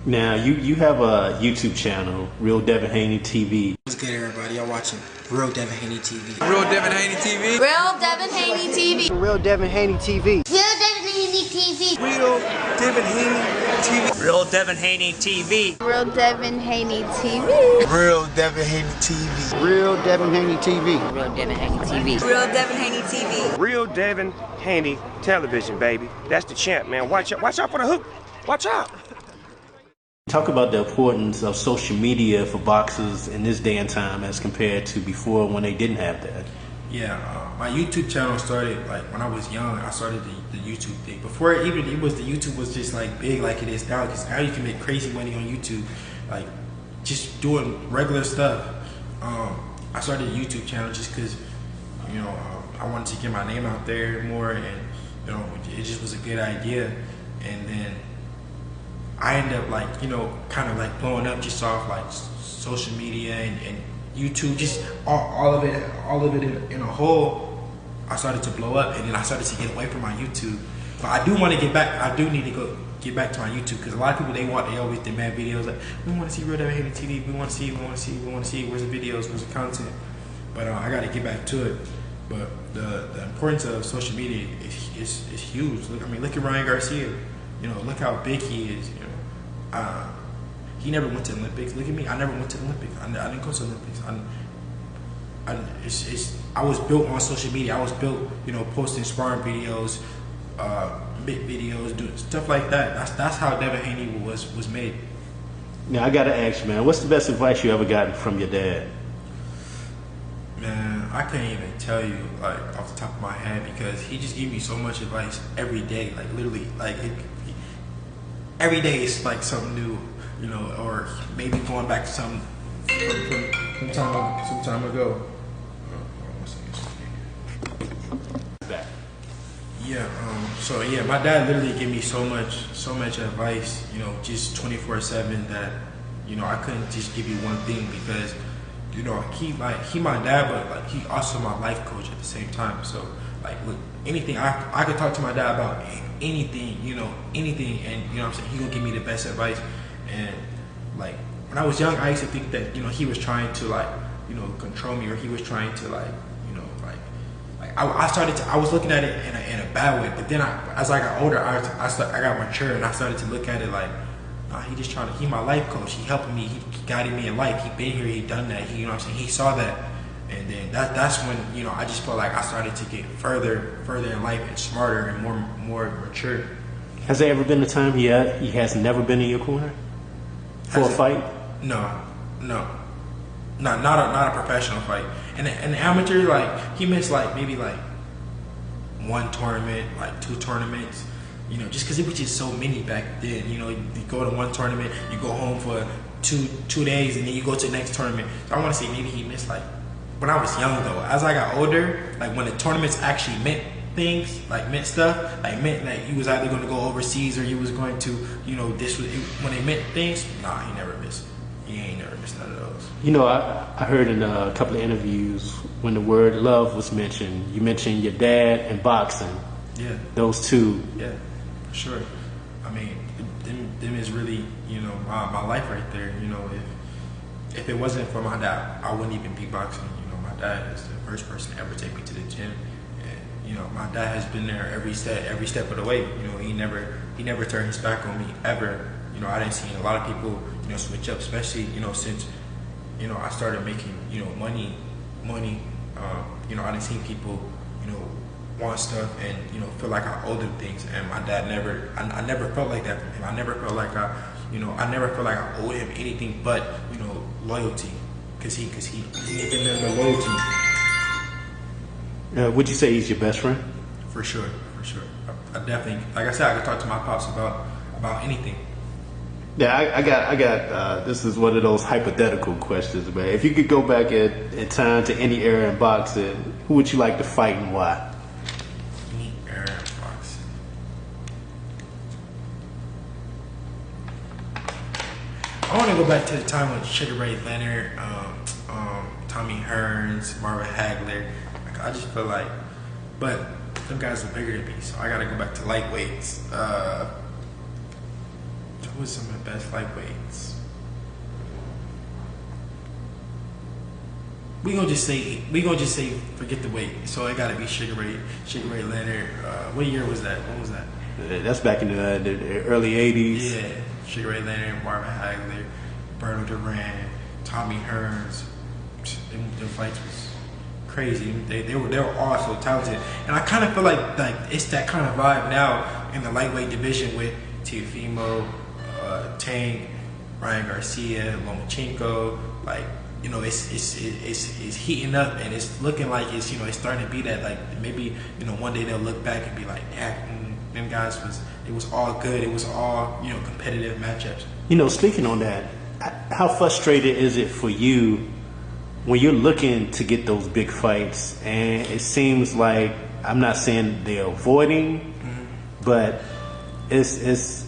Now, you have a YouTube channel, Real Devin Haney TV. What's good, everybody? Y'all watching Real Devin Haney TV. Real Devin Haney TV. Real Devin Haney TV. Real Devin Haney TV. Real Devin Haney TV. Real Devin Haney TV. Real Devin Haney TV. Real Devin Haney TV. Real Devin Haney TV. Real Devin Haney TV. Real Devin Haney TV. Real Devin Haney television, baby. That's the champ, man. Watch out for the hook. Watch out. Talk about the importance of social media for boxers in this day and time as compared to before when they didn't have that. Yeah, my YouTube channel started like when I was young. I started the YouTube thing before the YouTube was just like big like it is now. Because now you can make crazy money on YouTube, like just doing regular stuff. I started a YouTube channel just because I wanted to get my name out there more, and it just was a good idea. And then I ended up like kind of like blowing up just off like social media and YouTube, just all of it in a whole. I started to blow up, and then I started to get away from my YouTube. But I do want to get back. I do need to get back to my YouTube, because a lot of people they always demand videos like, we want to see Real Devin Haney TV. We want to see. Where's the videos? Where's the content? But I got to get back to it. But the importance of social media is huge. Look at Ryan Garcia. Look how big he is. He never went to the Olympics. Look at me. I never went to the Olympics. I didn't go to the Olympics. I was built on social media. I was built, posting sparring videos, big videos, doing stuff like that. That's how Devin Haney was made. Now, I gotta ask you, man, what's the best advice you ever gotten from your dad? Man, I can't even tell you like off the top of my head, because he just gave me so much advice every day. Like literally, every day is like something new. Or maybe going back to some time ago. Yeah. My dad literally gave me so much advice. Just 24/7 that I couldn't just give you one thing, because he my dad, but like he also my life coach at the same time. So like with anything, I could talk to my dad about anything, anything, and what I'm saying, he gonna give me the best advice. And like when I was young, I used to think that he was trying to control me, or he was trying to I was looking at it in a bad way. But then as I got older, I got mature, and I started to look at it like, he my life coach. He helping me. He guided me in life. He been here. He done that. He he saw that. And then that's when I just felt like I started to get further in life, and smarter and more mature. Has there ever been a time he has never been in your corner for a fight? No, not a professional fight. And an amateur, he missed maybe one tournament, 2 tournaments. Just because it was just so many back then. You go to one tournament, you go home for two days, and then you go to the next tournament. So I want to say maybe he missed when I was young though. As I got older, when the tournaments actually meant things, meant stuff, meant you was either going to go overseas, or you was going to, this was when they meant things. Nah, he never missed. He ain't never missed none of those. I heard in a couple of interviews when the word love was mentioned, you mentioned your dad and boxing. Yeah. Those two. Yeah, for sure. Them is really, my life right there. If it wasn't for my dad, I wouldn't even be boxing. My dad is the first person to ever take me to the gym. My dad has been there every step of the way. He never turned his back on me ever. I didn't see a lot of people, switch up, especially, since, I started making, money. I didn't see people, want stuff and, feel like I owe them things. And my dad I never felt like that from him. I never felt like I owed him anything but, loyalty. Cause he been there for loyalty. Would you say he's your best friend? For sure. I definitely, like I said, I could talk to my pops about anything. Yeah, I got. This is one of those hypothetical questions, man. If you could go back in time to any era in boxing, who would you like to fight and why? Any era in boxing. I want to go back to the time when Sugar Ray Leonard, Tommy Hearns, Marvin Hagler. I just feel like, but them guys are bigger than me, so I gotta go back to lightweights. Who was some of the best lightweights? We gonna just say forget the weight. So it gotta be Sugar Ray Leonard. What year was that? When was that? That's back in the early '80s. Yeah, Sugar Ray Leonard, Marvin Hagler, Berto Duran, Tommy Hearns. Them fights was crazy. They were all so talented, and I kind of feel like it's that kind of vibe now in the lightweight division with Teofimo, Tank, Ryan Garcia, Lomachenko. Like, you know, it's heating up, and it's looking like it's starting to be that, like, maybe one day they'll look back and be like, yeah, them guys it was all good. It was all competitive matchups. Speaking on that, how frustrated is it for you when you're looking to get those big fights, and it seems like, I'm not saying they're avoiding, but it's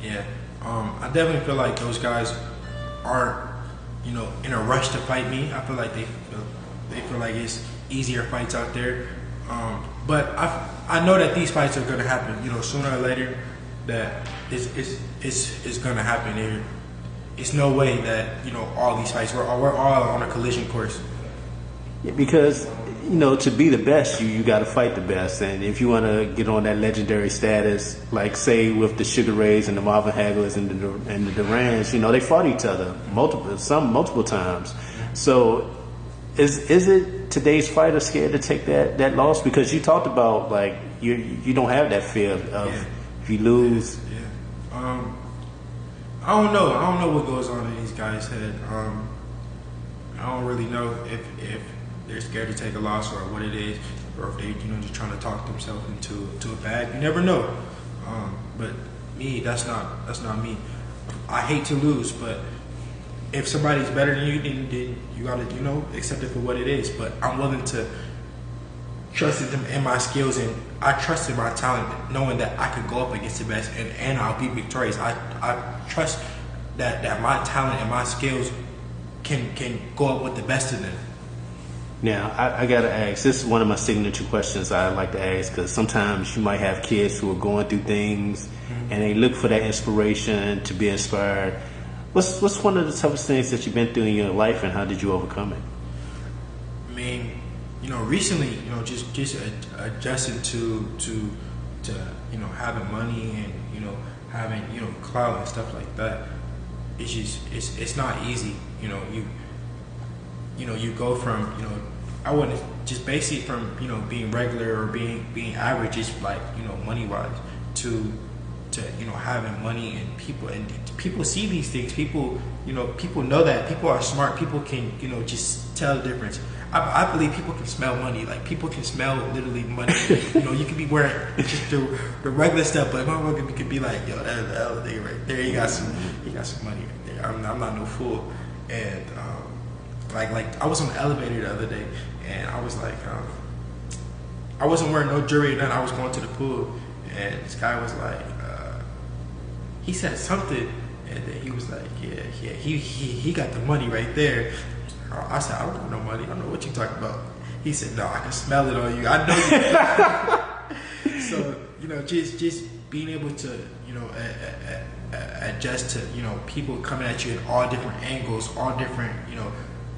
yeah. I definitely feel like those guys aren't in a rush to fight me. I feel like they feel like it's easier fights out there. But I know that these fights are gonna happen. Sooner or later, that it's gonna happen. It's no way that all these fights we're all on a collision course. Yeah, because to be the best, you got to fight the best, and if you want to get on that legendary status, like say with the Sugar Rays and the Marvin Haglers and the Durans, they fought each other multiple times. So is it today's fighter scared to take that loss? Because you talked about, like, you don't have that fear of if you lose. Yeah. I don't know what goes on in these guys' head. I don't really know if they're scared to take a loss or what it is, or if they just trying to talk themselves into a bag. You never know. But me, that's not me. I hate to lose, but if somebody's better than you, then you gotta accept it for what it is. But I'm willing to trust in my skills, and I trust in my talent, knowing that I could go up against the best and I'll be victorious. I trust that my talent and my skills can go up with the best of them. Now, I gotta ask, this is one of my signature questions I like to ask, because sometimes you might have kids who are going through things and they look for that inspiration to be inspired. What's one of the toughest things that you've been through in your life, and how did you overcome it? I mean, recently, just adjusting to having money and having clout and stuff like that. It's not easy. You go from I wouldn't just base it from being regular or being average, just like money wise, to having money, and people see these things. People know that people are smart. People can just tell the difference. I believe people can smell money. Like, people can smell literally money. You could be wearing just the regular stuff, but motherfucker could be like, yo, that's the hell thing right there. You got some money right there. I'm not no fool. And like I was on the elevator the other day, and I was like, I wasn't wearing no jewelry or nothing. I was going to the pool, and this guy was like, he said something, and then he was like, yeah, he got the money right there. I said, I don't have no money. I don't know what you're talking about. He said, no, I can smell it on you. I know you. So, just being able to, adjust to, people coming at you at all different angles, all different,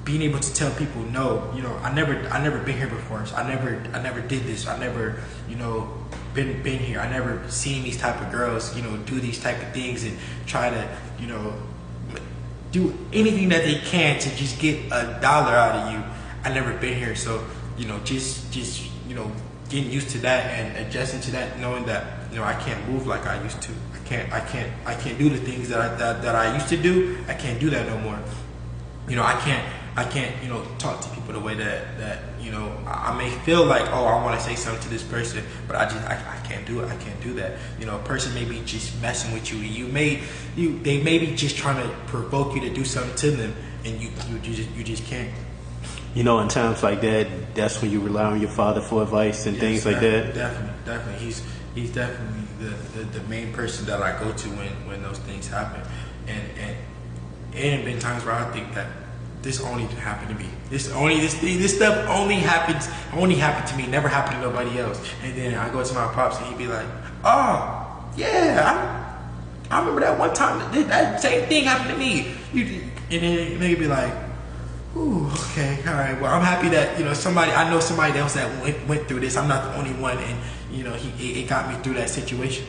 being able to tell people, no, I never been here before. So I never did this. I never, been here. I never seen these type of girls, do these type of things and try to, do anything that they can to just get $1 out of you. I never been here, so just getting used to that and adjusting to that, knowing that I can't move like I used to. I can't do the things that I used to do. I can't do that no more. I can't talk to people the way that I may feel like, oh, I want to say something to this person, but I can't do it. I can't do that. A person may be just messing with you. They may be just trying to provoke you to do something to them, and you just can't. In times like that, that's when you rely on your father for advice and things like that. Definitely. He's definitely the main person that I go to when those things happen, and been times where I think that this only happened to me. This stuff only happened to me. Never happened to nobody else. And then I go to my pops and he'd be like, "Oh, yeah, I remember that one time that same thing happened to me. And then they'd be like, ooh, okay, all right. Well, I'm happy that I know somebody else that went through this. I'm not the only one, and it got me through that situation.